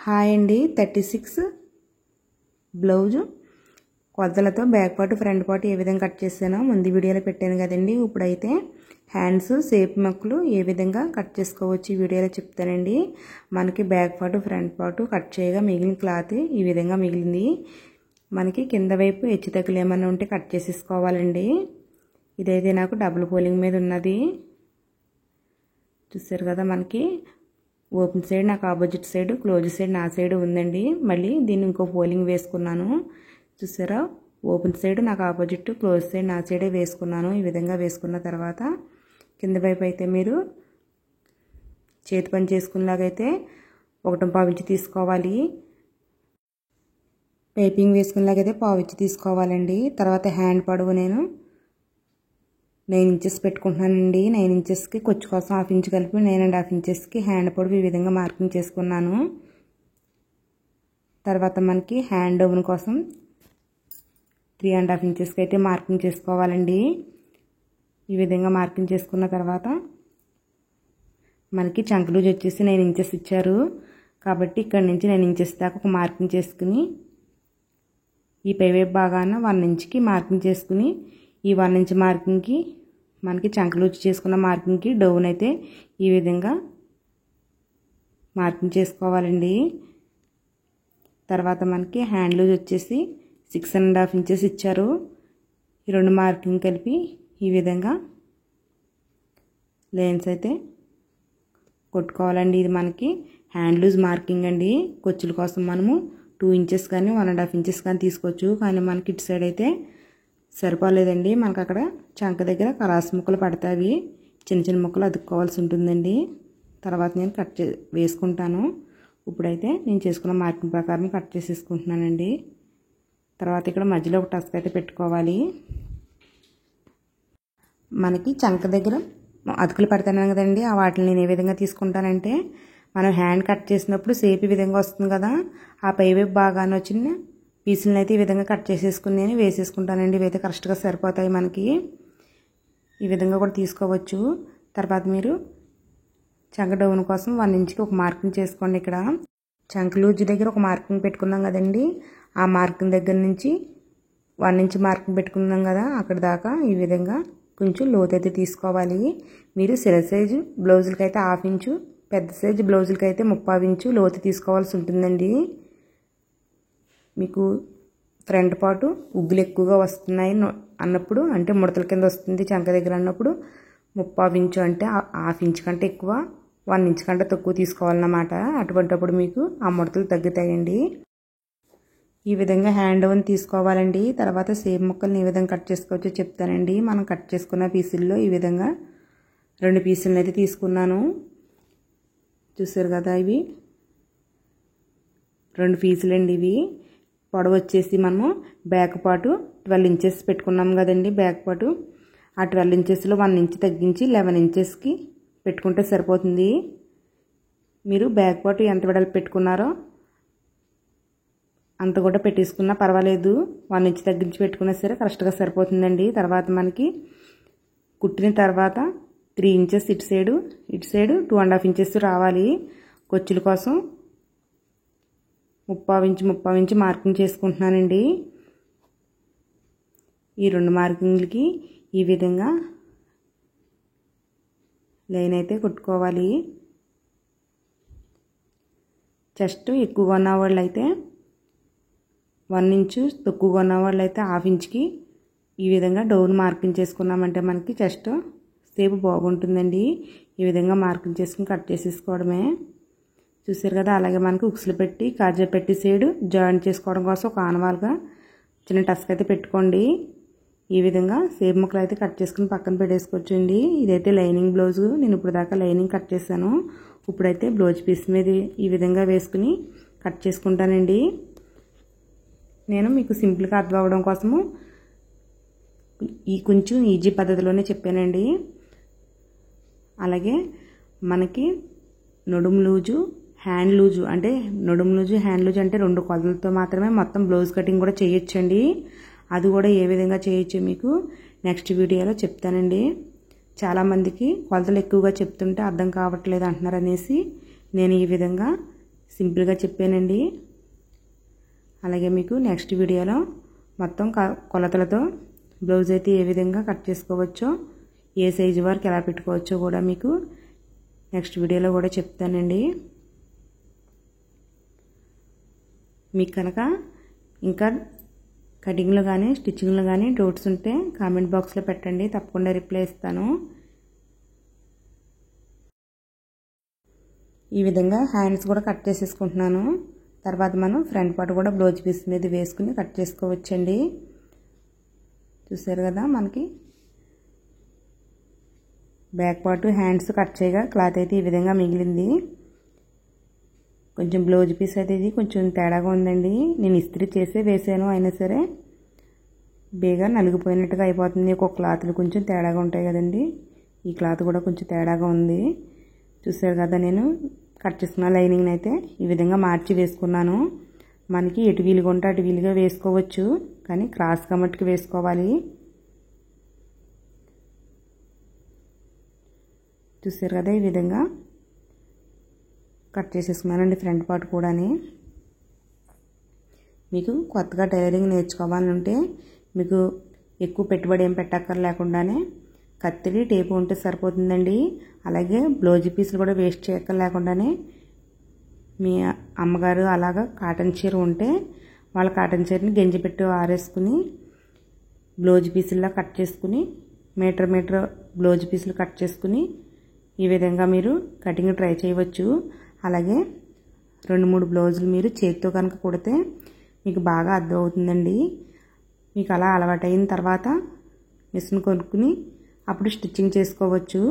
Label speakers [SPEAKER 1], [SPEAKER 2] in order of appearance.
[SPEAKER 1] Hi అండి 36 blouse కొలతలతో back part front part A విధంగా కట్ చేశానో ముందు వీడియోలో పెట్టాను కదండి. ఇప్పుడైతే హ్యాండ్స్ షేప్ ముక్కలు ఏ విధంగా కట్ చేసుకోవచ్చు ఈ వీడియోలో చెప్తానండి. మనకి back part front part cut చేయగా మిగిలిన క్లాత్ ఈ విధంగా మిగిలింది. మనకి కింద వైపు హెచ్చు తగ్గులు ఏమన్నా ఉంటే కట్ చేసేసుకోవాలండి. ఇదైతే నాకు డబుల్ ఫోల్డింగ్ మీద ఉన్నది చూసారు కదా. మనకి ఓపెన్ సైడ్ నాకు ఆపోజిట్ సైడ్, క్లోజ్ సైడ్ నా సైడ్ ఉందండి. మళ్ళీ దీన్ని ఇంకో ఫోల్డింగ్ వేసుకున్నాను చూసారా. ఓపెన్ సైడ్ నాకు ఆపోజిట్, క్లోజ్ సైడ్ నా సైడే వేసుకున్నాను. ఈ విధంగా వేసుకున్న తర్వాత కింద వైపు అయితే మీరు చేతి పని చేసుకునేలాగైతే 1.5 ఇంచు తీసుకోవాలి. పైపింగ్ వేసుకునేలాగైతే 1/2 ఇంచు తీసుకోవాలండి. తర్వాత హ్యాండ్ పొడవు నేను 9 ఇంచెస్ పెట్టుకుంటున్నానండి. 9 ఇంచెస్కి ఖర్చు కోసం 1/2 ఇంచు కలిపి 9.5 ఇంచెస్కి హ్యాండ్ పొడవు ఈ విధంగా మార్కింగ్ చేసుకున్నాను. తర్వాత మనకి హ్యాండ్ డౌన్ కోసం 3.5 ఇంచెస్కి అయితే మార్కింగ్ చేసుకోవాలండి. ఈ విధంగా మార్కింగ్ చేసుకున్న తర్వాత మనకి చంక లూజ్ వచ్చేసి 9 ఇంచెస్ ఇచ్చారు కాబట్టి ఇక్కడ నుంచి 9 ఇంచెస్ దాకా ఒక మార్కింగ్ చేసుకుని ఈ పైవైపు భాగాన 1 ఇంచ్కి మార్కింగ్ చేసుకుని ఈ 1 ఇంచ్ మార్కింగ్కి మనకి చంక లూజ్ చేసుకున్న మార్కింగ్కి డౌన్ అయితే ఈ విధంగా మార్కింగ్ చేసుకోవాలండి. తర్వాత మనకి హ్యాండ్ లూజ్ వచ్చేసి 6.5 ఇంచెస్ ఇచ్చారు. ఈ రెండు మార్కింగ్ కలిపి ఈ విధంగా లైన్స్ అయితే కొట్టుకోవాలండి. ఇది మనకి హ్యాండ్ లూజ్ మార్కింగ్ అండి. కొచ్చుల కోసం మనము 2 ఇంచెస్ కానీ 1.5 ఇంచెస్ కానీ తీసుకోవచ్చు. కానీ మనకి ఇటు సైడ్ అయితే సరిపోలేదండి. మనకు అక్కడ చంక దగ్గర కలాస్ ముక్కలు పడతాయి, చిన్న చిన్న ముక్కలు అదుక్కోవాల్సి ఉంటుందండి. తర్వాత నేను వేసుకుంటాను. ఇప్పుడైతే నేను చేసుకున్న మార్కింగ్ ప్రకారం కట్ చేసేసుకుంటున్నానండి. తర్వాత ఇక్కడ మధ్యలో ఒక టస్క్ అయితే పెట్టుకోవాలి. మనకి చంక దగ్గర అతుకులు పడతాను కదండి, ఆ వాటిని నేను ఏ విధంగా తీసుకుంటానంటే మనం హ్యాండ్ కట్ చేసినప్పుడు షేప్ ఈ విధంగా వస్తుంది కదా, ఆ పైవైపు బాగానే వచ్చిన పీసులను అయితే ఈ విధంగా కట్ చేసేసుకుని నేను వేసేసుకుంటానండి. ఇవైతే కరెక్ట్గా సరిపోతాయి మనకి. ఈ విధంగా కూడా తీసుకోవచ్చు. తర్వాత మీరు చంక డౌన్ కోసం 1 ఇంచ్కి ఒక మార్కింగ్ చేసుకోండి. ఇక్కడ చంక లూజ్ దగ్గర ఒక మార్కింగ్ పెట్టుకున్నాం కదండి, ఆ మార్కింగ్ దగ్గర నుంచి 1 ఇంచ్ మార్కింగ్ పెట్టుకున్నాం కదా, అక్కడ దాకా ఈ విధంగా కొంచెం లోతు అయితే తీసుకోవాలి. మీరు చిన్న సైజు బ్లౌజులకి అయితే 1/2 ఇంచు, పెద్ద సైజు బ్లౌజులకి అయితే 3/4 ఇంచు లోతు తీసుకోవాల్సి ఉంటుందండి. మీకు ఫ్రంట్ పార్ట్ ఉగ్గులు ఎక్కువగా వస్తున్నాయి అన్నప్పుడు, అంటే ముడతల కింద వస్తుంది చంక దగ్గర అన్నప్పుడు 3/4 ఇంచు అంటే 1/2 ఇంచు కంటే ఎక్కువ, 1 ఇంచు కంటే తక్కువ తీసుకోవాలన్నమాట. అటువంటిప్పుడు మీకు ఆ ముడతలు తగ్గుతాయండి. ఈ విధంగా హ్యాండ్ డౌన్ తీసుకోవాలండి. తర్వాత సేమ్ ముక్కల్ని ఏ విధంగా కట్ చేసుకోవచ్చో చెప్తానండి. మనం కట్ చేసుకున్న పీసుల్లో ఈ విధంగా 2 పీసులను అయితే తీసుకున్నాను చూసారు కదా. ఇవి 2 పీసులు అండి. ఇవి పొడవు వచ్చేసి మనము బ్యాక్ పార్ట్ 12 ఇంచెస్ పెట్టుకున్నాం కదండి. బ్యాక్ పార్ట్ ఆ 12 ఇంచెస్లో 1 ఇంచ్ తగ్గించి 11 ఇంచెస్కి పెట్టుకుంటే సరిపోతుంది. మీరు బ్యాక్ పార్ట్ ఎంత వెడల్పు పెట్టుకున్నారో అంత కూడా పెట్టేసుకున్నా పర్వాలేదు, 1 ఇంచ్ తగ్గించి పెట్టుకున్నా సరే కరెక్ట్గా సరిపోతుందండి. తర్వాత మనకి కుట్టిన తర్వాత 3 ఇంచెస్ ఇటు సైడు 2.5 ఇంచెస్ రావాలి. కొచ్చుల కోసం 3/4 ఇంచు మార్కింగ్ చేసుకుంటున్నానండి. ఈ 2 మార్కింగ్లకి ఈ విధంగా లైన్ అయితే కొట్టుకోవాలి. చెస్ట్ ఎక్కువగా ఉన్న వాళ్ళు అయితే 1 ఇంచు, తక్కువగా ఉన్న వాళ్ళు అయితే 1/2 ఇంచుకి ఈ విధంగా డౌన్ మార్కింగ్ చేసుకున్నామంటే మనకి చెస్ట్ షేప్ బాగుంటుందండి. ఈ విధంగా మార్కింగ్ చేసుకుని కట్ చేసేసుకోవడమే చూసారు కదా. అలాగే మనకి ఉక్సులు పెట్టి కాజా పెట్టి సైడ్ జాయింట్ చేసుకోవడం కోసం ఒక ఆనవాలుగా చిన్న టస్క్ అయితే పెట్టుకోండి. ఈ విధంగా షేప్ ముక్కలు అయితే కట్ చేసుకుని పక్కన పెట్టేసుకోవచ్చండి. ఇదైతే లైనింగ్ బ్లౌజు. నేను ఇప్పుడు దాకా లైనింగ్ కట్ చేశాను. ఇప్పుడైతే బ్లౌజ్ పీస్ మీద ఈ విధంగా వేసుకుని కట్ చేసుకుంటానండి. నేను మీకు సింపుల్గా అర్థం అవ్వడం కోసము కొంచెం ఈజీ పద్ధతిలోనే చెప్పానండి. అలాగే మనకి నడుము లూజు, హ్యాండ్ లూజు అంటే నడుము లూజు, హ్యాండ్ లూజు అంటే 2 కొలతలతో మాత్రమే మొత్తం బ్లౌజ్ కటింగ్ కూడా చేయొచ్చండి. అది కూడా ఏ విధంగా చేయొచ్చో మీకు నెక్స్ట్ వీడియోలో చెప్తానండి. చాలామందికి కొలతలు ఎక్కువగా చెప్తుంటే అర్థం కావట్లేదు అంటున్నారు అనేసి నేను ఈ విధంగా సింపుల్గా చెప్పానండి. అలాగే మీకు నెక్స్ట్ వీడియోలో మొత్తం కొలతలతో బ్లౌజ్ అయితే ఏ విధంగా కట్ చేసుకోవచ్చో, ఏ సైజు వరకు ఎలా పెట్టుకోవచ్చో కూడా మీకు నెక్స్ట్ వీడియోలో కూడా చెప్తానండి. మీకు కనుక ఇంకా కటింగ్లో కానీ స్టిచ్చింగ్లో కానీ డౌట్స్ ఉంటే కామెంట్ బాక్స్లో పెట్టండి, తప్పకుండా రిప్లై ఇస్తాను. ఈ విధంగా హ్యాండ్స్ కూడా కట్ చేసేసుకుంటున్నాను. తర్వాత మనం ఫ్రంట్ పార్ట్ కూడా బ్లౌజ్ పీస్ మీద వేసుకుని కట్ చేసుకోవచ్చండి. చూసారు కదా, మనకి బ్యాక్ పార్ట్ హ్యాండ్స్ కట్ చేయగా క్లాత్ అయితే ఈ విధంగా మిగిలింది. కొంచెం బ్లౌజ్ పీస్ అయితే ఇది కొంచెం తేడాగా ఉందండి. నేను ఇస్త్రీ చేసే వేసాను, అయినా సరే బేగా నలిగిపోయినట్టుగా అయిపోతుంది. ఒక్కొక్క క్లాత్లు కొంచెం తేడాగా ఉంటాయి కదండి. ఈ క్లాత్ కూడా కొంచెం తేడాగా ఉంది. చూసారు కదా, నేను కట్ చేసుకున్న లైనింగ్ని అయితే ఈ విధంగా మార్చి వేసుకున్నాను. మనకి ఎటు వీలుగా ఉంటే అటు వీలుగా వేసుకోవచ్చు, కానీ క్రాస్గా మట్టుకు వేసుకోవాలి. చూసారు కదా, ఈ విధంగా కట్ చేసేసుకున్నానండి ఫ్రంట్ పార్ట్ కూడాని. మీకు కొత్తగా టైలరింగ్ నేర్చుకోవాలంటే మీకు ఎక్కువ పెట్టుబడి ఏం పెట్టక్కర్లేకుండానే కత్తిరి టేపు ఉంటే సరిపోతుందండి. అలాగే బ్లౌజ్ పీసులు కూడా వేస్ట్ చేయక్కర్లేకుండానే మీ అమ్మగారు అలాగా కాటన్ చీర ఉంటే వాళ్ళ కాటన్ చీరని గంజి పెట్టి ఆరేసుకుని బ్లౌజ్ పీసుల్లా కట్ చేసుకుని మీటర్ బ్లౌజ్ పీసులు కట్ చేసుకుని ఈ విధంగా మీరు కటింగ్ ట్రై చేయవచ్చు. అలాగే 2-3 బ్లౌజులు మీరు చేతితో కనుక కుడితే మీకు బాగా అర్థమవుతుందండి. మీకు అలా అలవాటైన తర్వాత మిషన్ కొనుక్కుని అప్పుడు స్టిచ్చింగ్ చేసుకోవచ్చు.